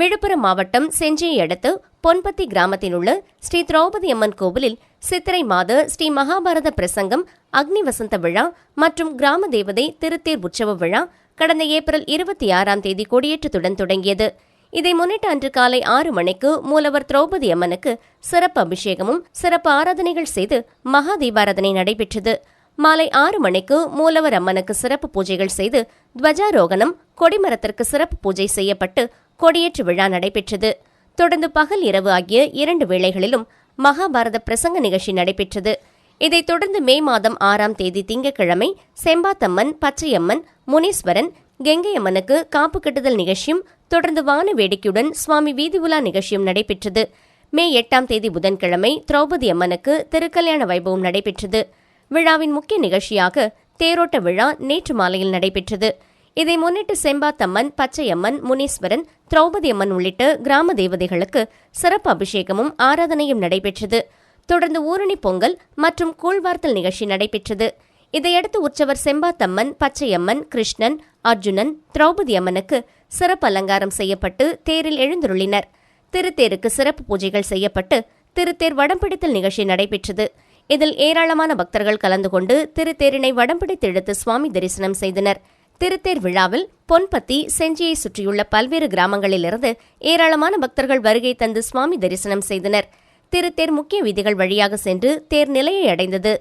விழுப்புரம் மாவட்டம் செஞ்சியை அடுத்து பொன்பத்தி கிராமத்தில் உள்ள ஸ்ரீ திரௌபதி அம்மன் கோவிலில் சித்திரை மாத ஸ்ரீ மகாபாரத பிரசங்கம், அக்னி வசந்த விழா மற்றும் கிராம தேவதை திருத்தேர் உற்சவ விழா கடந்த ஏப்ரல் 26ஆம் தேதி கொடியேற்றத்துடன் தொடங்கியது. இதை முன்னிட்டு அன்று காலை 6 மணிக்கு மூலவர் திரௌபதி அம்மனுக்கு சிறப்பு அபிஷேகமும் சிறப்பு ஆராதனைகள் செய்து மகா தீபாராதனை நடைபெற்றது. மாலை 6 மணிக்கு மூலவர் அம்மனுக்கு சிறப்பு பூஜைகள் செய்து துவஜாரோகணம், கொடிமரத்திற்கு சிறப்பு பூஜை செய்யப்பட்டு கொடியேற்று விழா நடைபெற்றது. தொடர்ந்து பகல் இரவு ஆகிய 2 வேளைகளிலும் மகாபாரத பிரசங்க நிகழ்ச்சி நடைபெற்றது. இதைத் தொடர்ந்து மே மாதம் 6ஆம் தேதி திங்கட்கிழமை செம்பாத்தம்மன், பச்சையம்மன், முனீஸ்வரன், கெங்கையம்மனுக்கு காப்பு கட்டுதல் நிகழ்ச்சியும் தொடர்ந்து வான வேடிக்கையுடன் சுவாமி வீதி உலா நிகழ்ச்சியும் நடைபெற்றது. மே 8ஆம் தேதி புதன்கிழமை திரௌபதி அம்மனுக்கு திருக்கல்யாண வைபவம் நடைபெற்றது. விழாவின் முக்கிய நிகழ்ச்சியாக தேரோட்ட விழா நேற்று மாலையில் நடைபெற்றது. இதை முன்னிட்டு செம்பாத்தம்மன், பச்சையம்மன், முனீஸ்வரன், திரௌபதி அம்மன் உள்ளிட்ட கிராம தேவதைகளுக்கு சிறப்பு அபிஷேகமும் ஆராதனையும் நடைபெற்றது. தொடர்ந்து ஊரணி பொங்கல் மற்றும் கூழ்வார்த்தல் நிகழ்ச்சி நடைபெற்றது. இதையடுத்து உற்சவர் செம்பாத்தம்மன், பச்சையம்மன், கிருஷ்ணன், அர்ஜுனன், திரௌபதி அம்மனுக்கு சிறப்பு அலங்காரம் செய்யப்பட்டு தேரில் எழுந்தருளினர். திருத்தேருக்கு சிறப்பு பூஜைகள் செய்யப்பட்டு திருத்தேர் வடம்பிடித்தல் நிகழ்ச்சி நடைபெற்றது. இதில் ஏராளமான பக்தர்கள் கலந்து கொண்டு திருத்தேரினை வடம்பிடித்து இழுத்து சுவாமி தரிசனம் செய்தனர். திருத்தேர் விழாவில் பொன்பத்தி, செஞ்சியை சுற்றியுள்ள பல்வேறு கிராமங்களிலிருந்து ஏராளமான பக்தர்கள் வருகை தந்து சுவாமி தரிசனம் செய்தனர். திருத்தேர் முக்கிய வீதிகள் வழியாக சென்று தேர் நிலையை அடைந்தது.